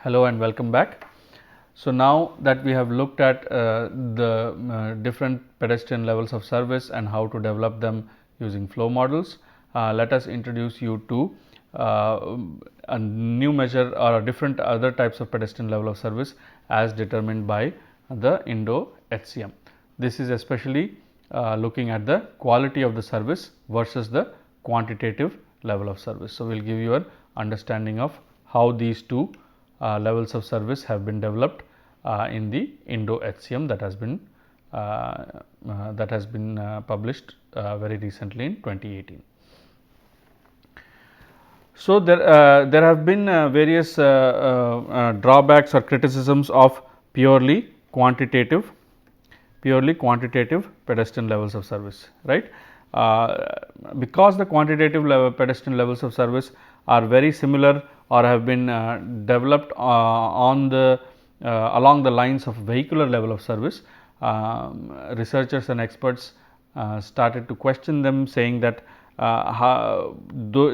Hello and welcome back. So, now that we have looked at the different pedestrian levels of service and how to develop them using flow models, let us introduce you to a new measure or a different other types of pedestrian level of service as determined by the Indo-HCM. This is especially looking at the quality of the service versus the quantitative level of service. So, we will give you an understanding of how these two levels of service have been developed in the Indo-HCM that has been published very recently in 2018. So, there have been various drawbacks or criticisms of purely quantitative pedestrian levels of service, right. Because the quantitative pedestrian levels of service are very similar or have been developed along the lines of vehicular level of service, researchers and experts started to question them, saying that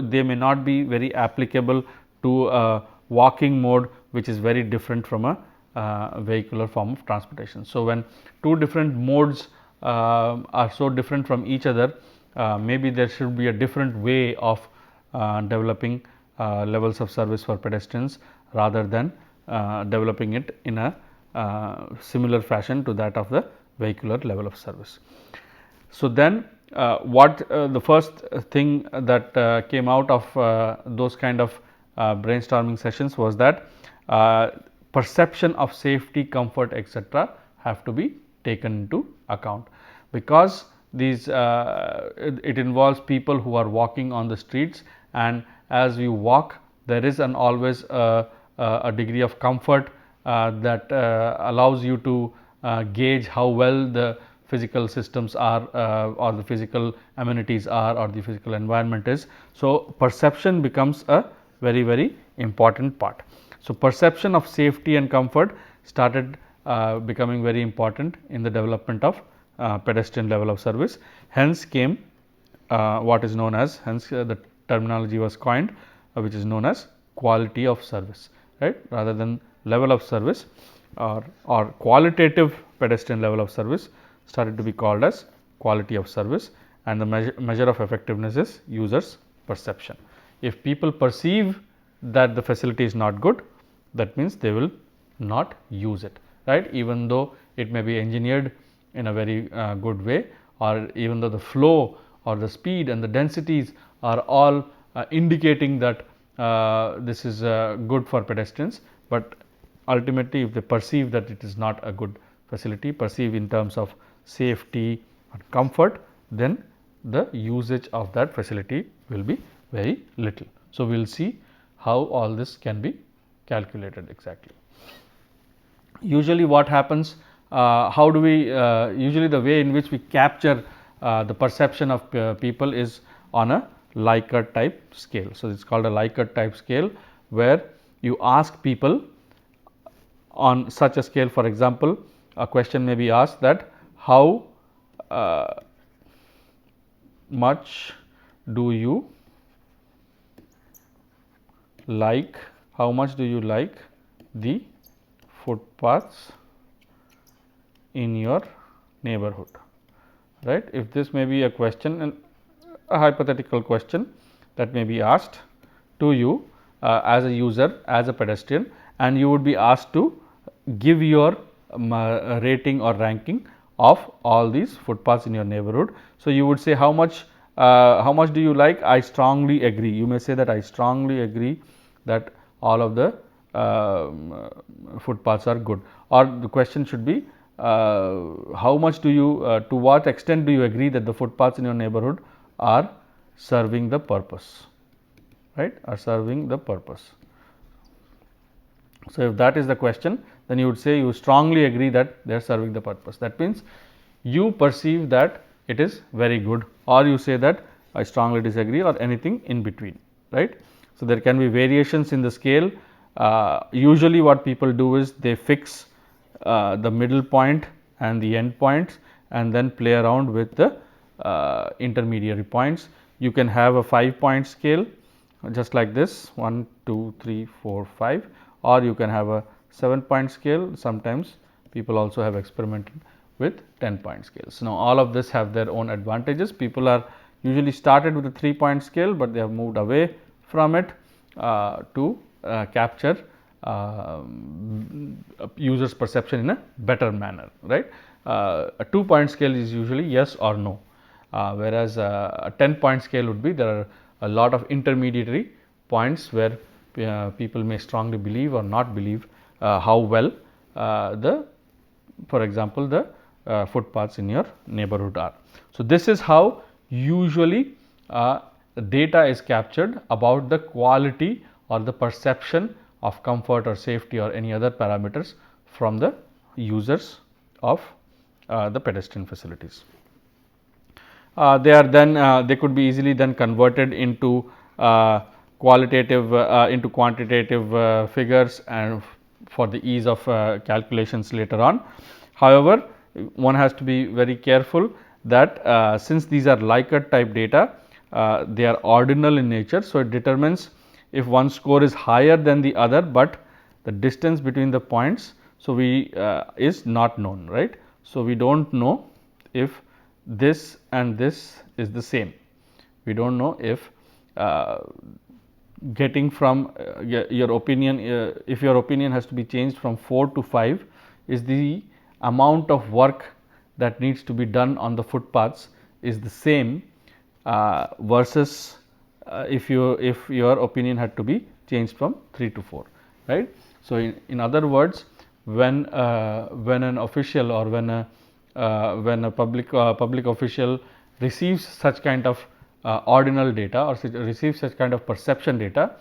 they may not be very applicable to a walking mode which is very different from a vehicular form of transportation. So, when two different modes are so different from each other, maybe there should be a different way of developing levels of service for pedestrians rather than developing it in a similar fashion to that of the vehicular level of service. So, then the first thing that came out of those kind of brainstorming sessions was that perception of safety, comfort, etc. have to be taken into account, because these it involves people who are walking on the streets, and as you walk there is always a degree of comfort that allows you to gauge how well the physical systems are or the physical amenities are or the physical environment is. So, perception becomes a very important part. So, perception of safety and comfort started becoming very important in the development of pedestrian level of service. Hence came what is known as, the terminology was coined which is known as quality of service, right, rather than level of service, or qualitative pedestrian level of service started to be called as quality of service, and the measure of effectiveness is users perception. If people perceive that the facility is not good, that means they will not use it, right, even though it may be engineered in a very good way, or even though the flow or the speed and the densities are all indicating that this is good for pedestrians, but ultimately if they perceive that it is not a good facility, perceive in terms of safety and comfort, then the usage of that facility will be very little. So, we will see how all this can be calculated exactly. Usually what happens, how do we usually the way in which we capture the perception of people is on a Likert type scale. So, it is called a Likert type scale, where you ask people on such a scale. For example, a question may be asked that how much do you like the footpaths in your neighborhood, right. If this may be a question, and a hypothetical question that may be asked to you as a user, as a pedestrian, and you would be asked to give your rating or ranking of all these footpaths in your neighborhood. So, you would say how much do you like? I strongly agree. You may say that I strongly agree that all of the footpaths are good, or the question should be how much do you to what extent do you agree that the footpaths in your neighborhood are serving the purpose, right, are serving the purpose. So, if that is the question, then you would say you strongly agree that they are serving the purpose. That means you perceive that it is very good, or you say that I strongly disagree, or anything in between, right. So, there can be variations in the scale. Usually what people do is they fix the middle point and the end points, and then play around with the intermediary points. You can have a 5-point scale just like this, 1, 2, 3, 4, 5, or you can have a 7-point scale. Sometimes people also have experimented with 10-point scales. Now, all of this have their own advantages. People are usually started with a 3-point scale, but they have moved away from it to capture users perception in a better manner, right. A 2-point scale is usually yes or no, whereas a 10-point scale would be there are a lot of intermediary points where people may strongly believe or not believe how well for example, the footpaths in your neighborhood are. So, this is how usually data is captured about the quality or the perception of comfort or safety or any other parameters from the users of the pedestrian facilities. They are then they could be easily then converted into qualitative into quantitative figures and for the ease of calculations later on. However, one has to be very careful that since these are Likert type data, they are ordinal in nature. So, it determines if one score is higher than the other, but the distance between the points. So, we is not known, right. So, we do not know if this and this is the same. We do not know if getting from your opinion, if your opinion has to be changed from 4 to 5 is the amount of work that needs to be done on the footpaths is the same versus if your opinion had to be changed from 3 to 4, right. So, in other words, when an official or when a public official receives such kind of ordinal data or receives such kind of perception data,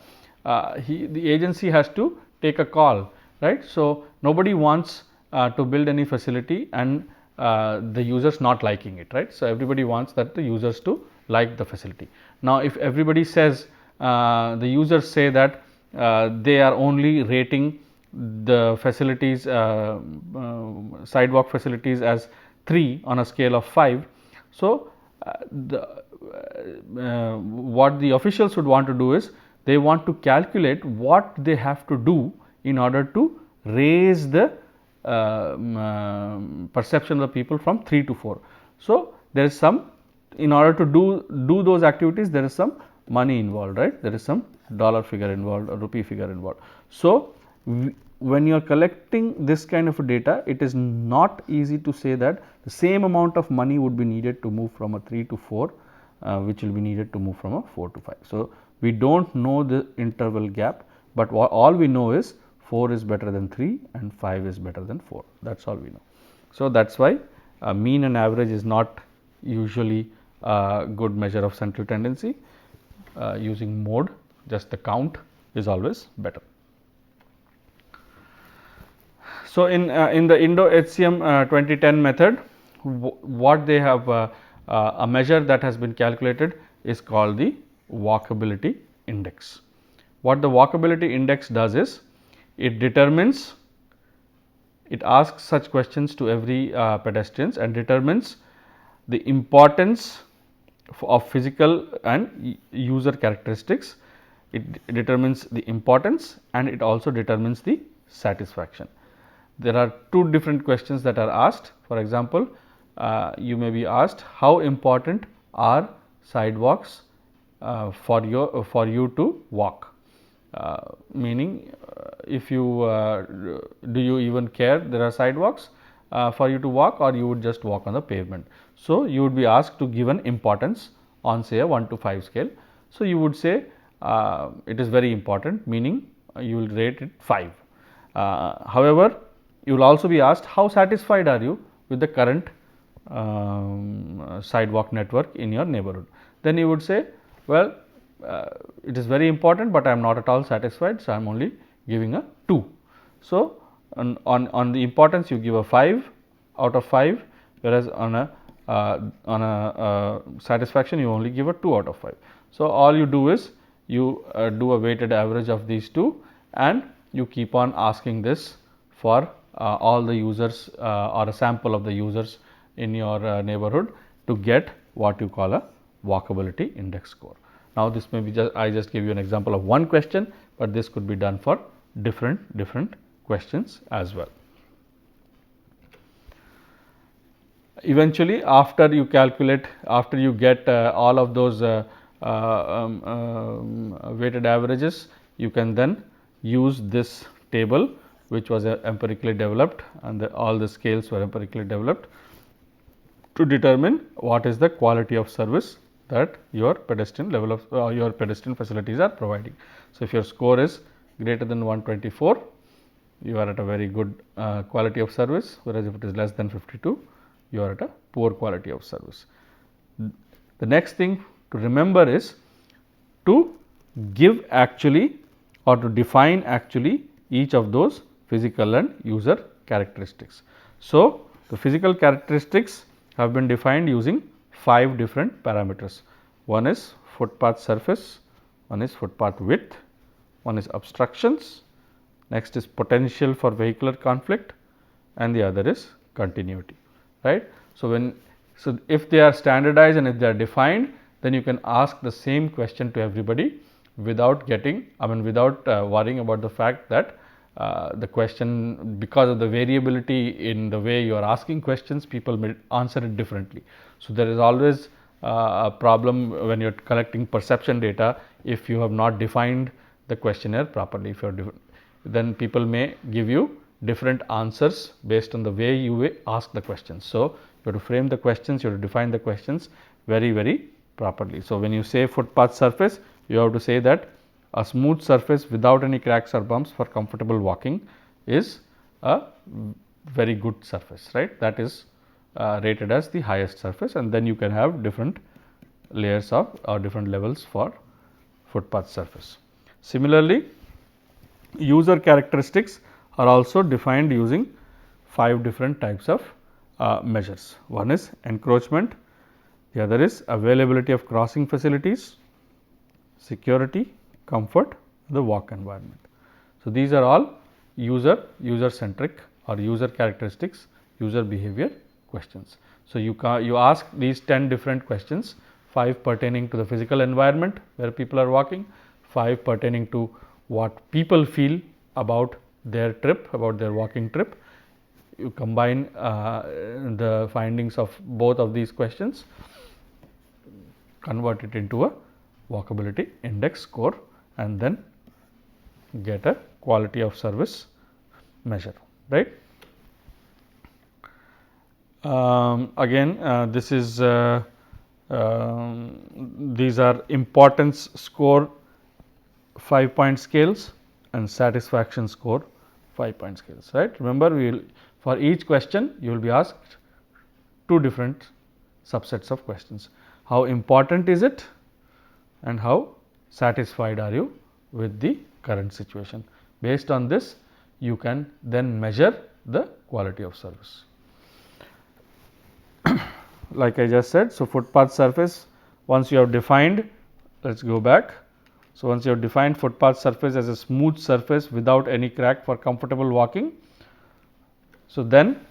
the agency has to take a call, right. So, nobody wants to build any facility and the users not liking it, right. So, everybody wants that the users to like the facility. Now, if everybody says the users say that they are only rating the facilities sidewalk facilities as 3 on a scale of 5. So, what the officials would want to do is they want to calculate what they have to do in order to raise the perception of the people from 3 to 4. So, there is some, in order to do those activities, there is some money involved, right. There is some dollar figure involved or rupee figure involved. So, when you are collecting this kind of data, it is not easy to say that the same amount of money would be needed to move from a 3 to 4, which will be needed to move from a 4 to 5. So, we do not know the interval gap, but all we know is 4 is better than 3 and 5 is better than 4, that is all we know. So, that is why mean and average is not usually a good measure of central tendency. Using mode, just the count is always better. So, in the Indo-HCM 2010 method, what they have a measure that has been calculated is called the walkability index. What the walkability index does is it determines, it asks such questions to every pedestrians and determines the importance of physical and user characteristics. It determines the importance and it also determines the satisfaction. There are 2 different questions that are asked. For example, you may be asked how important are sidewalks for you to walk, meaning if you do you even care there are sidewalks for you to walk, or you would just walk on the pavement. So, you would be asked to give an importance on say a 1 to 5 scale. So, you would say it is very important, meaning you will rate it 5. However, you will also be asked how satisfied are you with the current sidewalk network in your neighborhood. Then you would say, well, it is very important, but I am not at all satisfied. So, I am only giving a 2. So, on the importance you give a 5 out of 5, whereas on a satisfaction you only give a 2 out of 5. So, all you do is you do a weighted average of these 2 and you keep on asking this for all the users or a sample of the users in your neighborhood to get what you call a walkability index score. Now, this may be I just gave you an example of one question, but this could be done for different questions as well. Eventually, after you calculate, after you get all of those weighted averages, you can then use this table, which was empirically developed, and all the scales were empirically developed to determine what is the quality of service that your pedestrian level of your pedestrian facilities are providing. So, if your score is greater than 124, you are at a very good quality of service, whereas if it is less than 52, you are at a poor quality of service. The next thing to remember is to give actually or to define actually each of those physical and user characteristics. So, the physical characteristics have been defined using 5 different parameters. One is footpath surface, one is footpath width, one is obstructions, next is potential for vehicular conflict, and the other is continuity, right. So, if they are standardized and if they are defined, then you can ask the same question to everybody without getting, without worrying about the fact that the question, because of the variability in the way you are asking questions, people may answer it differently. So, there is always a problem when you are collecting perception data if you have not defined the questionnaire properly. If you are then people may give you different answers based on the way you ask the questions. So, you have to frame the questions, you have to define the questions very properly. So, when you say footpath surface, you have to say that a smooth surface without any cracks or bumps for comfortable walking is a very good surface, right. That is rated as the highest surface, and then you can have different layers of or different levels for footpath surface. Similarly, user characteristics are also defined using 5 different types of measures. One is encroachment, the other is availability of crossing facilities, security, comfort, the walk environment. So, these are all user centric or user characteristics, user behavior questions. So, you ask these 10 different questions, 5 pertaining to the physical environment where people are walking, 5 pertaining to what people feel about their trip, about their walking trip. You combine the findings of both of these questions, convert it into a walkability index score, and then get a quality of service measure, right. Again, this is these are importance score 5-point scales and satisfaction score 5-point scales, right. Remember, we will, for each question you will be asked 2 different subsets of questions. How important is it and how satisfied are you with the current situation. Based on this, you can then measure the quality of service. Like I just said, so footpath surface, once you have defined, let us go back. So, once you have defined footpath surface as a smooth surface without any crack for comfortable walking, so then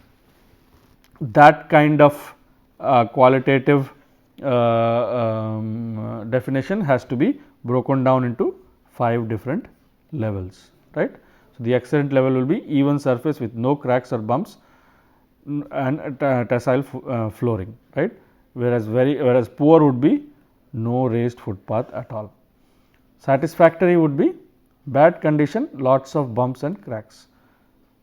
that kind of qualitative definition has to be broken down into 5 different levels, right. So, the excellent level will be even surface with no cracks or bumps and tessile flooring, right, whereas poor would be no raised footpath at all. Satisfactory would be bad condition, lots of bumps and cracks,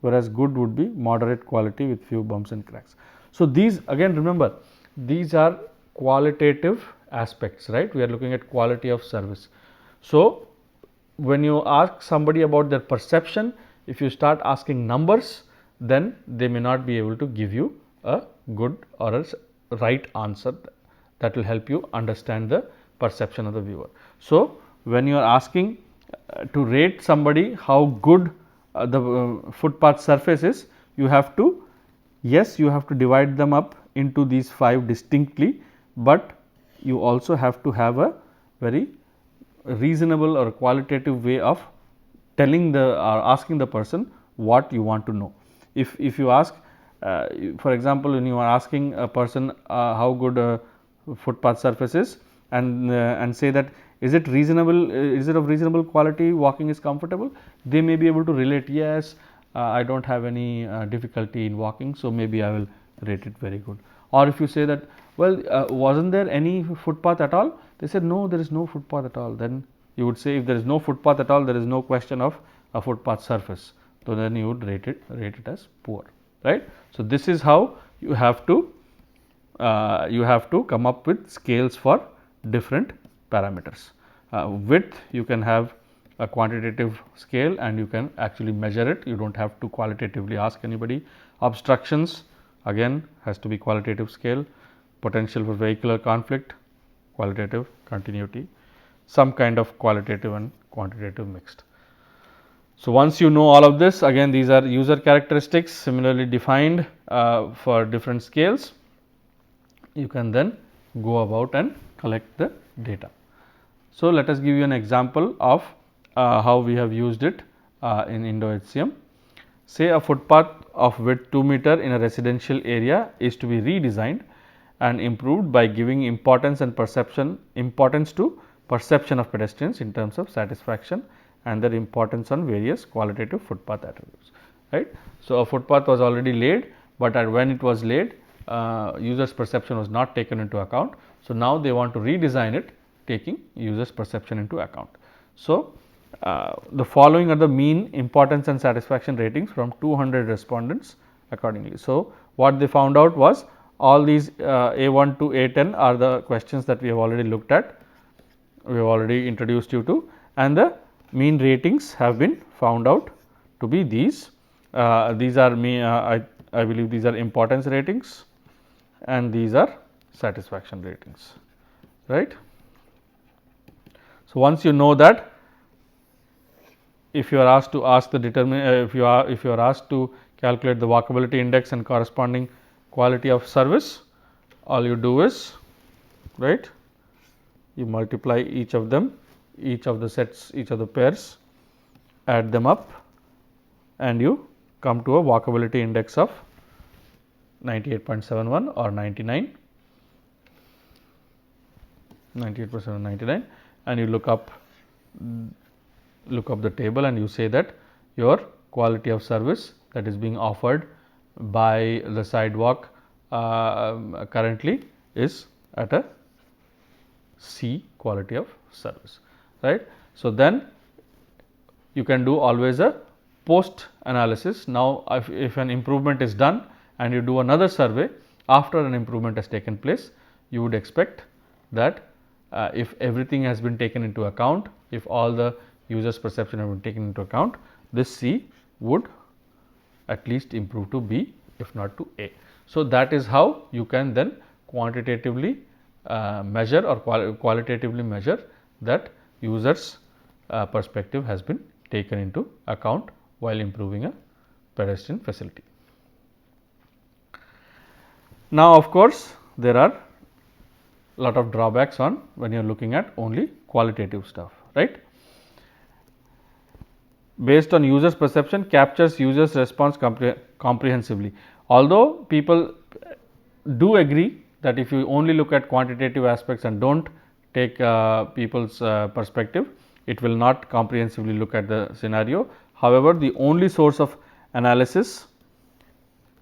whereas good would be moderate quality with few bumps and cracks. So, these again remember, these are qualitative aspects, right. We are looking at quality of service. So, when you ask somebody about their perception, if you start asking numbers, then they may not be able to give you a good or a right answer that will help you understand the perception of the viewer. So, when you are asking to rate somebody how good the footpath surface is, you have to, yes, you have to divide them up into these 5 distinctly, but you also have to have a very reasonable or qualitative way of telling the or asking the person what you want to know. If you ask, for example, when you are asking a person how good a footpath surface is, and say that is it reasonable, is it of reasonable quality, walking is comfortable, they may be able to relate, yes, I do not have any difficulty in walking, so maybe I will rate it very good. Or if you say that, well, was not there any footpath at all, they said no, there is no footpath at all, then you would say if there is no footpath at all, there is no question of a footpath surface, so then you would rate it as poor, right. So, this is how you have to come up with scales for different parameters. Width, you can have a quantitative scale and you can actually measure it, you do not have to qualitatively ask anybody. Obstructions, again has to be qualitative scale. Potential for vehicular conflict, qualitative. Continuity, some kind of qualitative and quantitative mixed. So, once you know all of this, again these are user characteristics similarly defined for different scales, you can then go about and collect the data. So, let us give you an example of how we have used it in Indo-HCM. Say a footpath of width 2 meter in a residential area is to be redesigned and improved by giving importance to perception of pedestrians in terms of satisfaction and their importance on various qualitative footpath attributes, right. So, a footpath was already laid, but when it was laid, users perception was not taken into account. So, now they want to redesign it taking users perception into account. So, the following are the mean importance and satisfaction ratings from 200 respondents accordingly. So, what they found out was all these A1 to A10 are the questions that we have already looked at, we have already introduced you to, and the mean ratings have been found out to be these. These are I believe these are importance ratings and these are satisfaction ratings, right. So, once you know that, if you are asked to ask the if you are asked to calculate the walkability index and corresponding quality of service, all you do is, right, you multiply each of them, each of the sets, each of the pairs, add them up and you come to a walkability index of 98.71 or 99, 98% 99, and you look up the table and you say that your quality of service that is being offered by the sidewalk currently is at a C quality of service, right. So, then you can do always a post analysis. Now, if an improvement is done and you do another survey after an improvement has taken place, you would expect that if everything has been taken into account, if all the users perception have been taken into account, this C would at least improve to B, if not to A. So, that is how you can then quantitatively measure or qualitatively measure that users perspective has been taken into account while improving a pedestrian facility. Now, of course, there are lot of drawbacks on when you are looking at only qualitative stuff, right. Based on users perception captures users response comprehensively. Although people do agree that if you only look at quantitative aspects and do not take people's perspective, it will not comprehensively look at the scenario. However, the only source of analysis,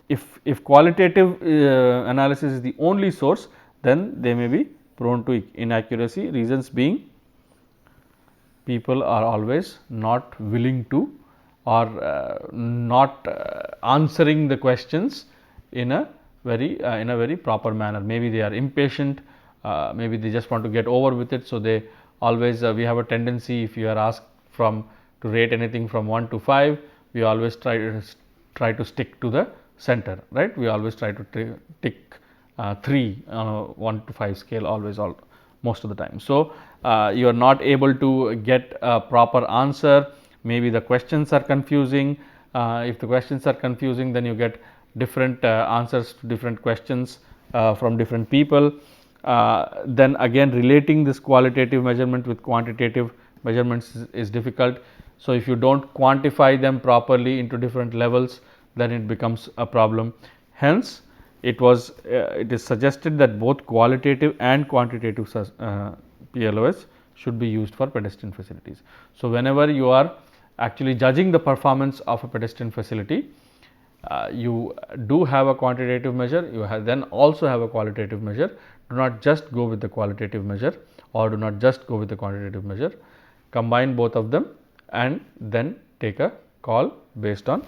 if qualitative analysis is the only source, then they may be prone to inaccuracy, reasons being people are always not willing to or not answering the questions in a very proper manner. Maybe they are impatient, maybe they just want to get over with it. So, they always we have a tendency, if you are asked to rate anything from 1 to 5, we always try to stick to the center, right. We always try to tick 3 on a 1 to 5 scale most of the time. So, you are not able to get a proper answer, maybe the questions are confusing. If the questions are confusing, then you get different answers to different questions from different people. Then again, relating this qualitative measurement with quantitative measurements is difficult. So, if you do not quantify them properly into different levels, then it becomes a problem. Hence, it is suggested that both qualitative and quantitative PLOS should be used for pedestrian facilities. So, whenever you are actually judging the performance of a pedestrian facility, you do have a quantitative measure, you then also have a qualitative measure. Do not just go with the qualitative measure or do not just go with the quantitative measure. Combine both of them and then take a call based on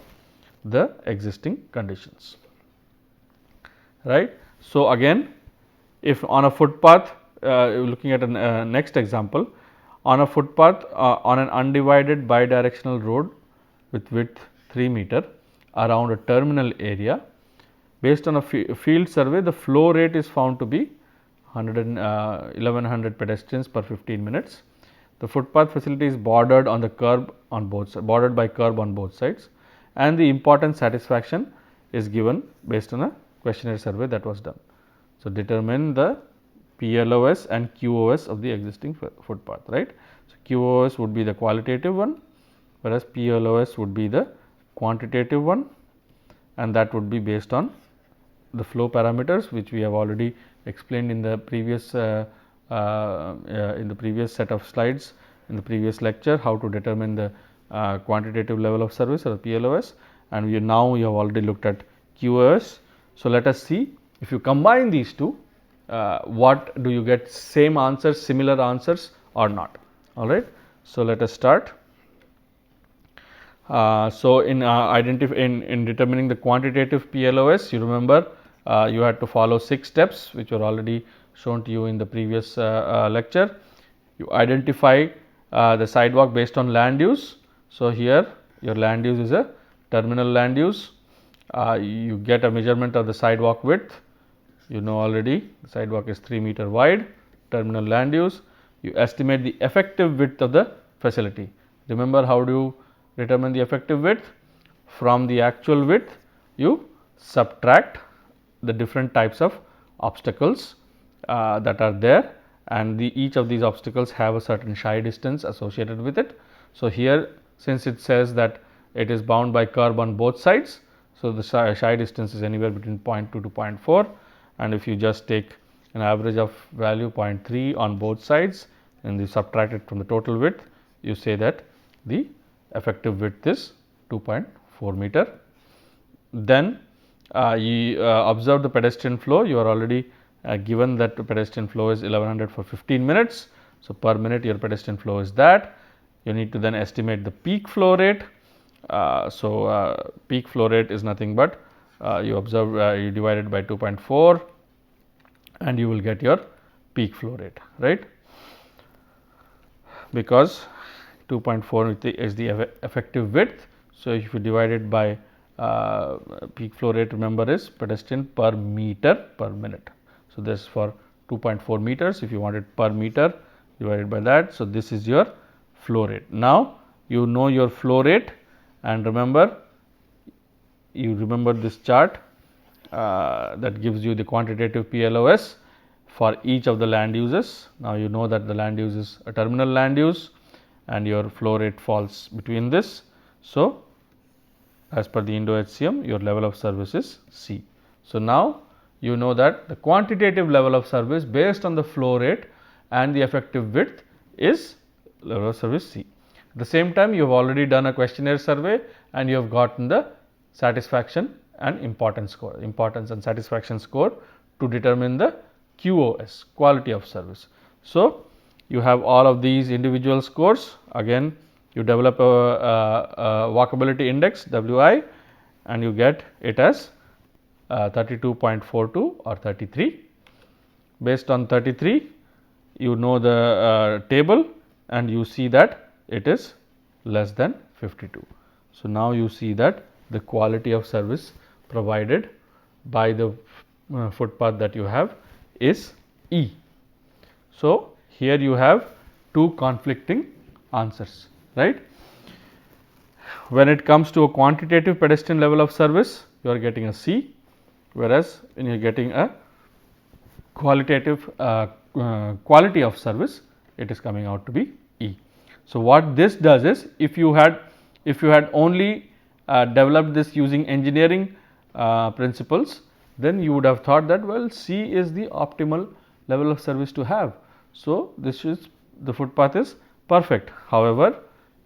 the existing conditions, right. So, again, if on a footpath, looking at a next example, on a footpath on an undivided bidirectional road with width 3 meter around a terminal area, based on a field survey, the flow rate is found to be 1100 pedestrians per 15 minutes. The footpath facility is bordered on the curb on both sides, bordered by curb on both sides, and the importance satisfaction is given based on a questionnaire survey that was done. So, determine the PLOS and QoS of the existing footpath, right. So, QoS would be the qualitative one, whereas PLOS would be the quantitative one, and that would be based on the flow parameters, which we have already explained in the previous set of slides in the previous lecture, how to determine the quantitative level of service or PLOS, and we have already looked at QoS. So, let us see if you combine these two, what do you get, same answers, similar answers or not, all right. So, let us start. So, in determining the quantitative PLOS, you remember you had to follow 6 steps, which were already shown to you in the previous lecture. You identify the sidewalk based on land use. So, here your land use is a terminal land use. You get a measurement of the sidewalk width. You know already the sidewalk is 3 meter wide, terminal land use. You estimate the effective width of the facility. Remember, how do you determine the effective width? From the actual width, you subtract the different types of obstacles that are there, and each of these obstacles have a certain shy distance associated with it. So, here since it says that it is bound by curb on both sides, so the shy distance is anywhere between 0.2 to 0.4, and if you just take an average of value 0.3 on both sides and you subtract it from the total width, you say that the effective width is 2.4 meter. Then you observe the pedestrian flow. You are already given that the pedestrian flow is 1100 for 15 minutes. So, per minute your pedestrian flow is that. You need to then estimate the peak flow rate. Peak flow rate is nothing but you observe, you divide it by 2.4 and you will get your peak flow rate, right, because 2.4 is the effective width. So, if you divide it by peak flow rate, remember, is pedestrian per meter per minute. So, this for 2.4 meters, if you want it per meter divided by that. So, this is your flow rate. Now, you know your flow rate, and remember, you remember this chart that gives you the quantitative PLOS for each of the land uses. Now, you know that the land use is a terminal land use and your flow rate falls between this. So, as per the Indo HCM, your level of service is C. So, now you know that the quantitative level of service based on the flow rate and the effective width is level of service C. At the same time, you have already done a questionnaire survey and you have gotten the satisfaction and importance score, importance and satisfaction score to determine the QoS, quality of service. So, you have all of these individual scores. Again, you develop a walkability index WI and you get it as 32.42 or 33. Based on 33, you know the table and you see that it is less than 52. So, now you see that the quality of service provided by the footpath that you have is E. So, here you have two conflicting answers, right. When it comes to a quantitative pedestrian level of service, you are getting a C, whereas when you are getting a qualitative quality of service, it is coming out to be E. So, what this does is, if you had only developed this using engineering principles, then you would have thought that, well, C is the optimal level of service to have. So, this is the footpath is perfect. However,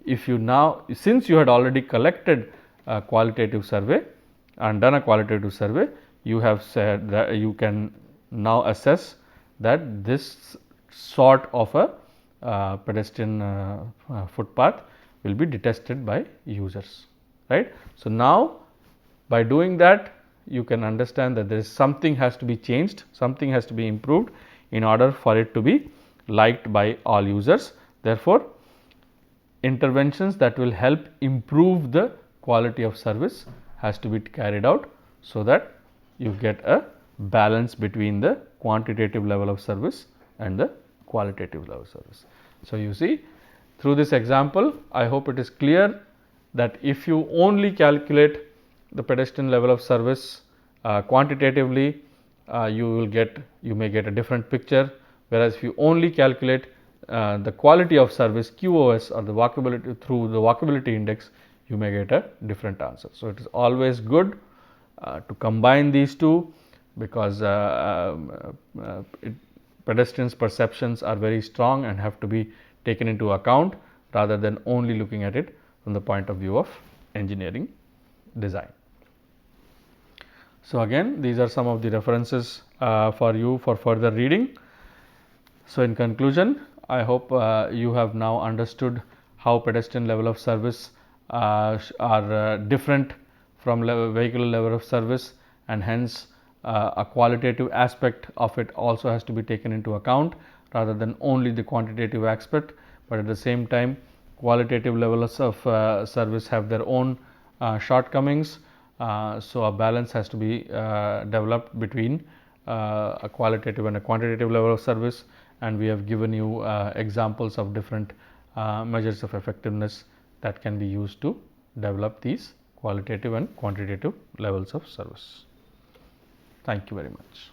if you now, since you had already collected a qualitative survey and done a qualitative survey, you have said that you can now assess that this sort of a pedestrian footpath will be detested by users, right. So, now by doing that, you can understand that there is something has to be changed, something has to be improved in order for it to be liked by all users. Therefore, interventions that will help improve the quality of service has to be carried out, so that you get a balance between the quantitative level of service and the qualitative level of service. So, you see, through this example, I hope it is clear that if you only calculate the pedestrian level of service quantitatively, you may get a different picture, whereas if you only calculate the quality of service QoS or the walkability through the walkability index, you may get a different answer. So, it is always good to combine these two, because pedestrians' perceptions are very strong and have to be taken into account, rather than only looking at it from the point of view of engineering design. So, again, these are some of the references for you for further reading. So, in conclusion, I hope you have now understood how pedestrian level of service are different from vehicular level of service, and hence a qualitative aspect of it also has to be taken into account, rather than only the quantitative aspect, but at the same time qualitative levels of service have their own shortcomings. So, a balance has to be developed between a qualitative and a quantitative level of service, and we have given you examples of different measures of effectiveness that can be used to develop these qualitative and quantitative levels of service. Thank you very much.